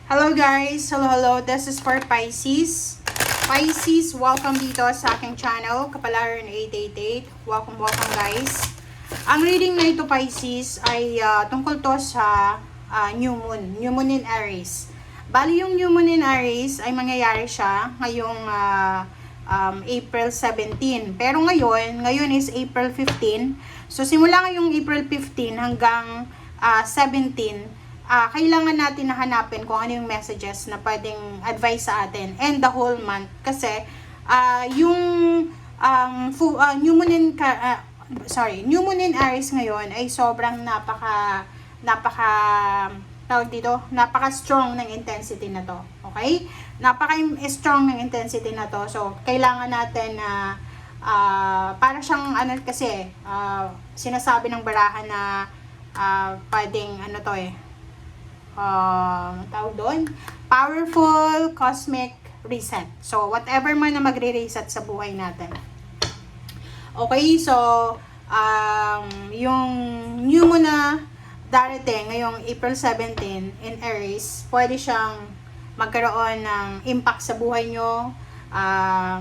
Hello guys! Hello! This is for Pisces. Pisces, welcome dito sa aking channel, Kapalaran 888. Welcome guys. Ang reading na ito Pisces ay tungkol to sa New Moon. New Moon in Aries. Bali yung New Moon in Aries ay mangyayari siya ngayong April 17. Pero ngayon is April 15. So simula ngayong April 15 hanggang 17, kailangan natin na hanapin kung ano yung messages na pwedeng advice sa atin and the whole month kasi yung New Moon in New Moon in Aries ngayon ay sobrang napaka strong ng intensity na to. Okay? Napaka-strong ng intensity na to. So kailangan natin na para siyang sinasabi ng barahan na pwedeng tawag doon, powerful cosmic reset. So whatever man na magre-reset sa buhay natin. Okay, so yung new moon na darating ngayong April 17 in Aries, pwede siyang magkaroon ng impact sa buhay nyo.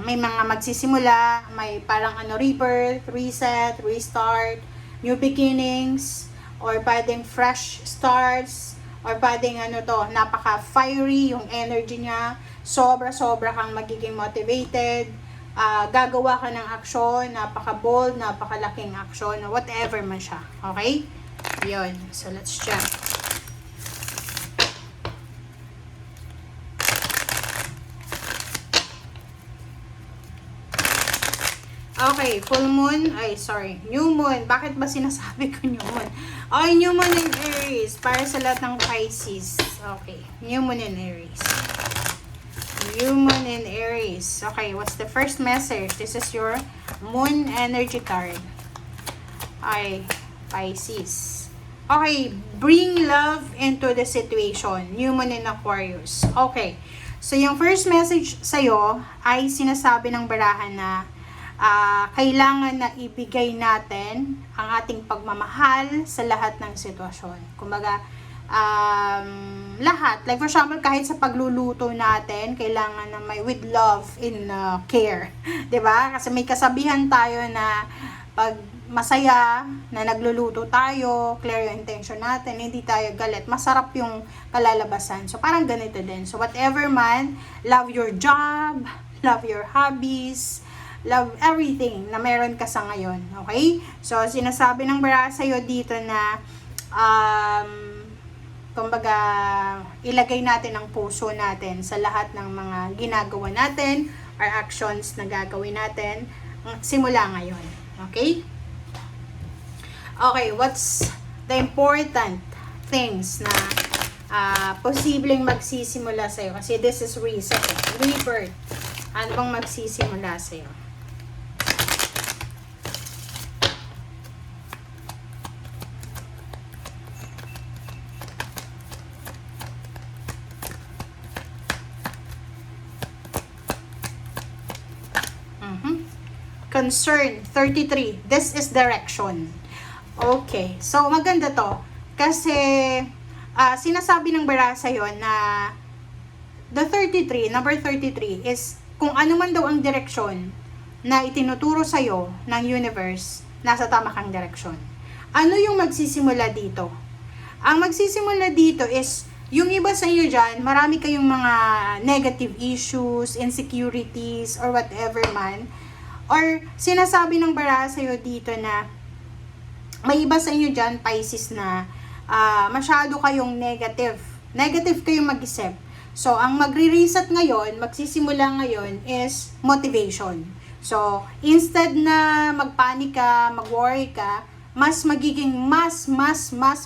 May mga magsisimula, may parang rebirth, reset, restart, new beginnings, or pwedeng fresh starts, or pwedeng napaka-fiery yung energy niya, sobra-sobra kang magiging motivated, gagawa ka ng aksyon, napaka-bold, napakalaking aksyon, whatever man siya, okay? Yun, so let's check. Okay, full moon, new moon. Bakit ba sinasabi ko new moon? Okay, new moon in Aries, para sa lahat ng Pisces. Okay, new moon in Aries. New moon in Aries. Okay, what's the first message? This is your moon energy card. Okay, Pisces. Okay, bring love into the situation. New moon in Aquarius. Okay, so yung first message sa'yo ay sinasabi ng barahan na kailangan na ibigay natin ang ating pagmamahal sa lahat ng sitwasyon. Kumbaga, lahat. Like for example, kahit sa pagluluto natin, kailangan na may with love in care. 'Di ba? Kasi may kasabihan tayo na pag masaya na nagluluto tayo, clear yung intention natin, hindi tayo galit, masarap yung kalalabasan. So parang ganito din. So whatever man, love your job, love your hobbies, love everything na meron ka sa ngayon. Okay? So, sinasabi ng bara sa'yo dito na kumbaga, ilagay natin ang puso natin sa lahat ng mga ginagawa natin or actions na gagawin natin simula ngayon. Okay? Okay, what's the important things na posibleng magsisimula sa'yo? Kasi this is reset, rebirth. Ano bang magsisimula sa'yo? Concern, 33. This is direction. Okay. So, maganda to. Kasi, sinasabi ng bara sa'yo na number 33 is kung ano man daw ang direksyon na itinuturo sa'yo ng universe, nasa tama kang direksyon. Ano yung magsisimula dito? Ang magsisimula dito is, yung iba sa inyo dyan, marami kayong mga negative issues, insecurities, or whatever man. Or sinasabi ng bara sa'yo dito na may iba sa inyo dyan, Pisces, na masyado kayong negative. Negative kayong mag-isip. So, ang magre-reset ngayon, magsisimula ngayon is motivation. So, instead na magpanik ka, mag-worry ka, mas magiging mas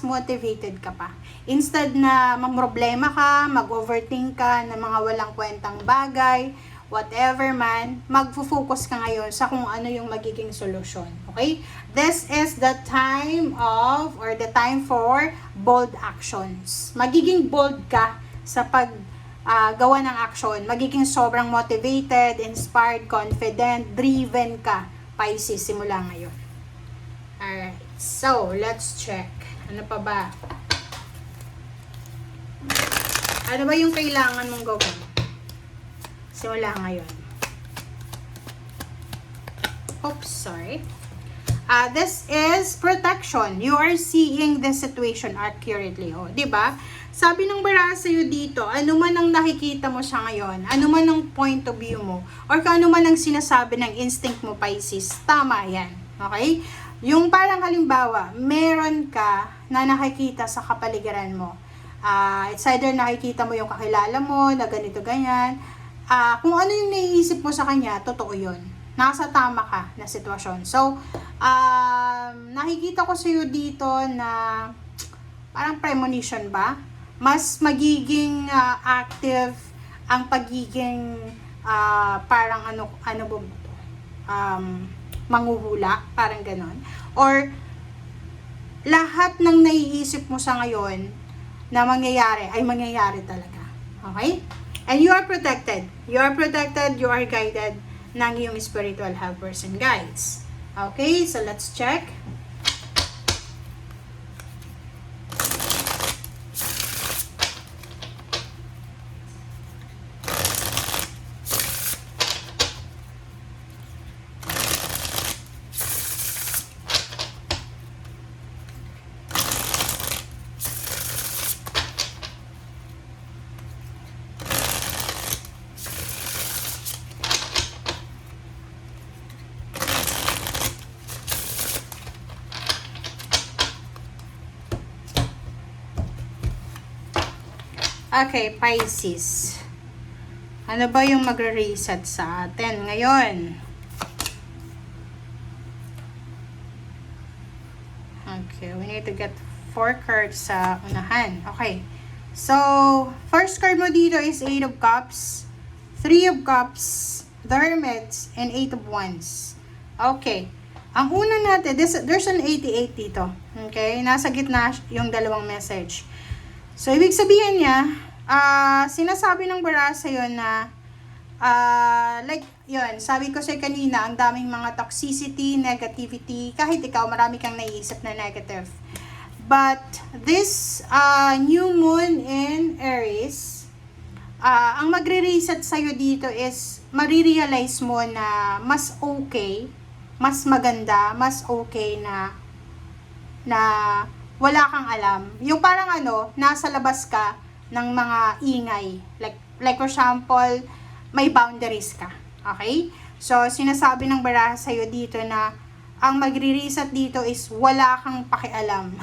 motivated ka pa. Instead na mamroblema ka, mag-overthink ka ng mga walang kwentang bagay, whatever man, magfo-focus ka ngayon sa kung ano yung magiging solusyon. Okay? This is the time for bold actions. Magiging bold ka sa gawa ng action. Magiging sobrang motivated, inspired, confident, driven ka, Pisces, simula ngayon. Alright. So, let's check. Ano pa ba? Ano ba yung kailangan mong gawin? Simula ngayon. Oops, sorry. This is protection. You are seeing the situation accurately. O, diba? Sabi ng baraha sa'yo dito, ano man ang nakikita mo siya ngayon, ano man ang point of view mo, or kung ano man ang sinasabi ng instinct mo, Pisces, tama yan. Okay? Yung parang halimbawa, meron ka na nakikita sa kapaligiran mo. It's either nakikita mo yung kakilala mo, na ganito, ganyan. Kung ano yung naiisip mo sa kanya, totoo yun. Nasa tama ka na sitwasyon. So, nakikita ko sa'yo dito na parang premonition ba? Mas magiging active ang pagiging parang ano ba ito? Manghuhula, parang ganon. Or, lahat ng naiisip mo sa ngayon na mangyayari, ay mangyayari talaga. Okay? And you are protected. You are protected, you are guided ng iyong spiritual helpers and guides. Okay, so let's check. Okay, Pisces. Ano ba yung magre-reset sa atin ngayon? Okay, we need to get 4 cards sa unahan. Okay. So, first card mo dito is 8 of Cups, 3 of Cups, the Hermit, and 8 of Wands. Okay. Ang una natin, there's an 88 dito. Okay? Nasa gitna yung dalawang message. So, ibig sabihin niya, sinasabi ng baraha sa'yo na, like, yun, sabi ko sa'yo kanina, ang daming mga toxicity, negativity, kahit ikaw, marami kang naiisip na negative. But, this new moon in Aries, ang magre-reset sa'yo dito is, marirealize mo na mas okay, mas maganda, mas okay na wala kang alam. Yung parang nasa labas ka ng mga ingay. Like for example, may boundaries ka. Okay? So, sinasabi ng baraha sa'yo dito na ang magre-reset dito is wala kang pakialam.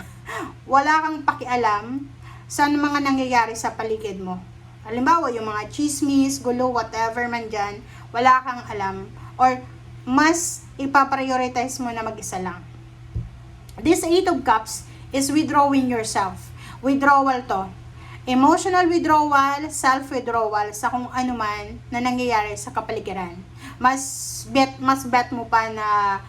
Wala kang pakialam sa mga nangyayari sa paligid mo. Halimbawa, yung mga chismis, gulo, whatever man dyan, wala kang alam. Or, mas ipaprioritize mo na mag-isa lang. This 8 of Cups is withdrawing yourself. Withdrawal to. Emotional withdrawal, self-withdrawal sa kung ano man na nangyayari sa kapaligiran. Mas bet mo pa na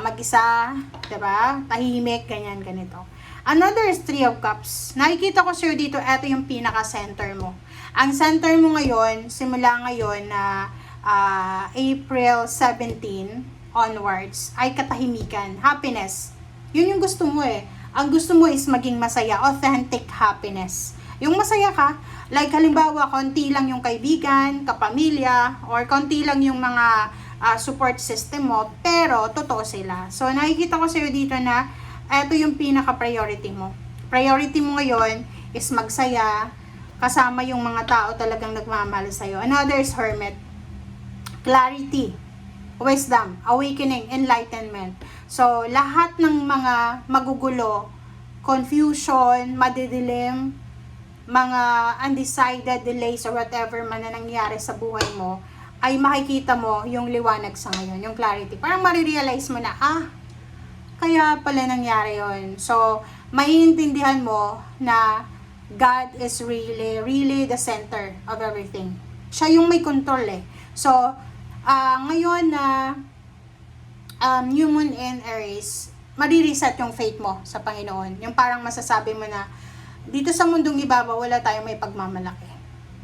mag-isa, diba? Tahimik, ganyan, ganito. Another is 3 of Cups. Nakikita ko sa'yo dito, eto yung pinaka-center mo. Ang center mo ngayon, simula ngayon na April 17 onwards, ay katahimikan, happiness. Yun yung gusto mo eh. Ang gusto mo is maging masaya, authentic happiness. Yung masaya ka, like halimbawa, konti lang yung kaibigan, kapamilya, or konti lang yung mga support system mo, pero totoo sila. So, nakikita ko sa'yo dito na ito yung pinaka-priority mo. Priority mo ngayon is magsaya, kasama yung mga tao talagang nagmamahal sa'yo. Another is Hermit. Clarity, wisdom, awakening, enlightenment. So, lahat ng mga magugulo, confusion, madidilim, mga undecided delays or whatever man na nangyari sa buhay mo, ay makikita mo yung liwanag sa ngayon, yung clarity. Parang marirealize mo na, kaya pala nangyari yon. So, maiintindihan mo na God is really, really the center of everything. Siya yung may control eh. So, ngayon na new moon in Aries, marireset yung faith mo sa Panginoon. Yung parang masasabi mo na, dito sa mundong ibabaw, wala tayong may pagmamalaki.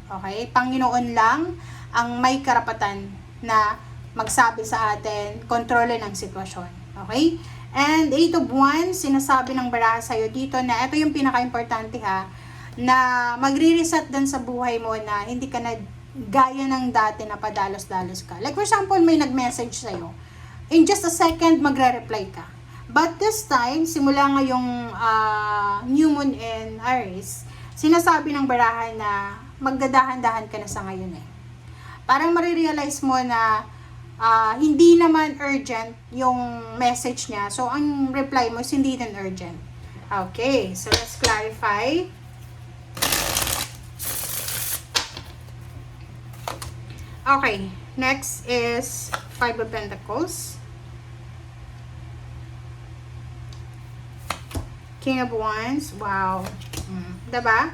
Okay? Panginoon lang ang may karapatan na magsabi sa atin, kontrole ng sitwasyon. Okay? And 8 of Wands, sinasabi ng baraha sa'yo dito na ito yung pinaka-importante ha, na magre-reset din sa buhay mo na hindi ka na gaya ng dati na padalos-dalos ka. Like for example, may nag-message sa'yo. In just a second, magre-reply ka. But this time, simula ngayong New Moon in Aries, sinasabi ng barahan na magdadahan-dahan ka na sa ngayon eh. Parang marirealize mo na hindi naman urgent yung message niya. So, ang reply mo is hindi din urgent. Okay, so let's clarify. Okay, next is Five of Pentacles, King of Wands. Wow. Diba?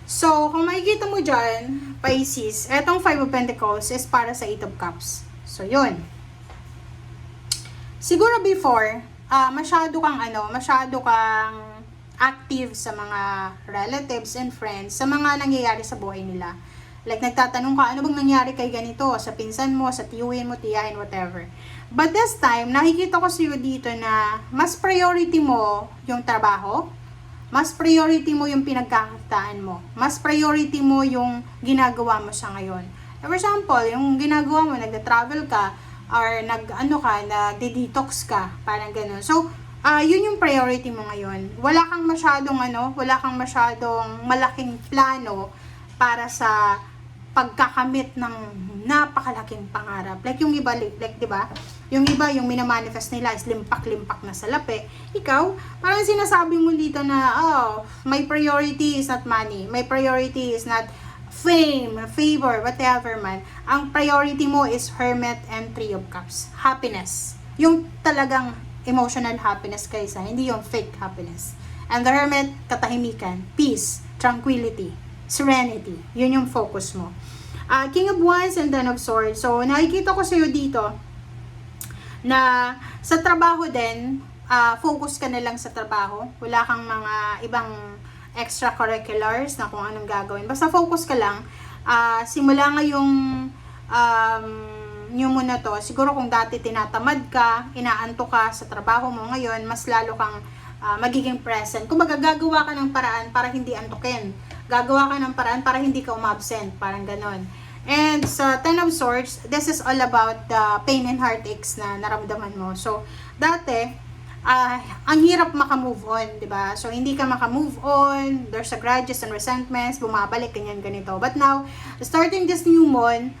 So, kung makikita mo dyan, Pisces, etong Five of Pentacles is para sa Eight of Cups. So, yun. Siguro before, masyado kang active sa mga relatives and friends, sa mga nangyayari sa buhay nila. Like, nagtatanong ka, ano bang nangyari kay ganito? Sa pinsan mo, sa tiyuhin mo, tiyahin, whatever. But this time, nakikita ko sa'yo dito na mas priority mo yung trabaho, mas priority mo yung pinagkakakitaan mo, mas priority mo yung ginagawa mo sa ngayon. For example, yung ginagawa mo, nagda-travel ka, or nagde-detox ka, parang ganun. So, yun yung priority mo ngayon. Wala kang masyadong malaking plano para sa pagkakamit ng napakalaking pangarap. Like yung iba, like 'di ba? Yung iba, yung minamanifest nila is limpak-limpak na salapi. Ikaw, parang sinasabi mo dito na, my priority is not money. My priority is not fame, favor, whatever man. Ang priority mo is Hermit and Three of Cups. Happiness. Yung talagang emotional happiness kaysa, hindi yung fake happiness. And the Hermit, katahimikan, peace, tranquility, serenity. Yun yung focus mo. King of Wands and Ten of Swords. So, nakikita ko sa'yo dito na sa trabaho din, focus ka na lang sa trabaho. Wala kang mga ibang extracurriculars na kung anong gagawin. Basta focus ka lang. Simula ngayong new moon na to, siguro kung dati tinatamad ka, inaanto ka sa trabaho mo, ngayon, mas lalo kang magiging present. Kung gagawa ka ng paraan para hindi antukin. Gagawa ka ng paraan para hindi ka umabsent. Parang ganon. And sa Ten of Swords, this is all about the pain and heartaches na naramdaman mo. So, dati, ang hirap makamove on, di ba? So, hindi ka makamove on, there's a grudges and resentments, bumabalik, ganito. But now, starting this new moon,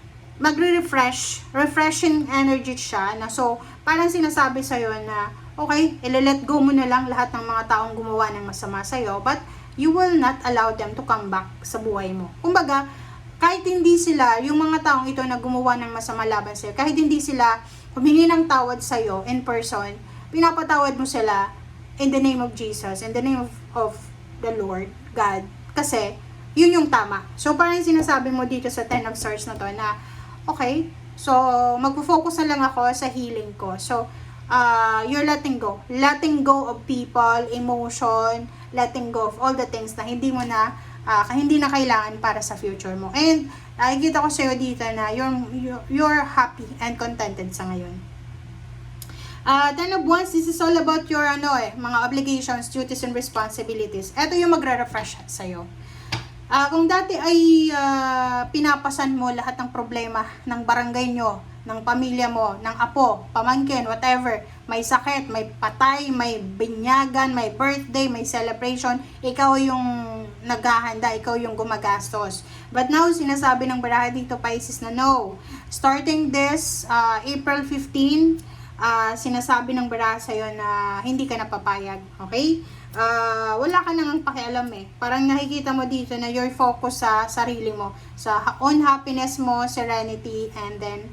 refreshing energy siya. So, parang sinasabi sa'yo na, okay, let go mo na lang lahat ng mga taong gumawa ng masama sa'yo, but you will not allow them to come back sa buhay mo. Kumbaga, kahit hindi sila, yung mga taong ito na gumawa ng masama laban sa'yo, kahit hindi sila humingi ng tawad sa'yo in person, pinapatawad mo sila in the name of Jesus, in the name of the Lord, God. Kasi, yun yung tama. So, parang sinasabi mo dito sa Ten of Swords na to na, okay, so, magpo-focus na lang ako sa healing ko. So, you're letting go. Letting go of people, emotion, letting go of all the things na hindi na kailangan para sa future mo. And nakikita ko sa'yo dito na you're happy and contented sa ngayon. Ten of Wands, this is all about your mga obligations, duties, and responsibilities. Ito yung magre-refresh sa'yo. Kung dati ay pinapasan mo lahat ng problema ng barangay nyo, ng pamilya mo, ng apo, pamangkin, whatever, may sakit, may patay, may binyagan, may birthday, may celebration, ikaw yung naghahanda, ikaw yung gumagastos. But now, sinasabi ng baraha dito, Pisces, na no. Starting this April 15, sinasabi ng baraha sa'yo na hindi ka napapayag, okay? Wala ka nang pakialam eh. Parang nakikita mo dito na you're focused sa sarili mo, sa own happiness mo, serenity, and then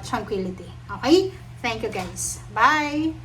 tranquility. Okay? Thank you guys. Bye!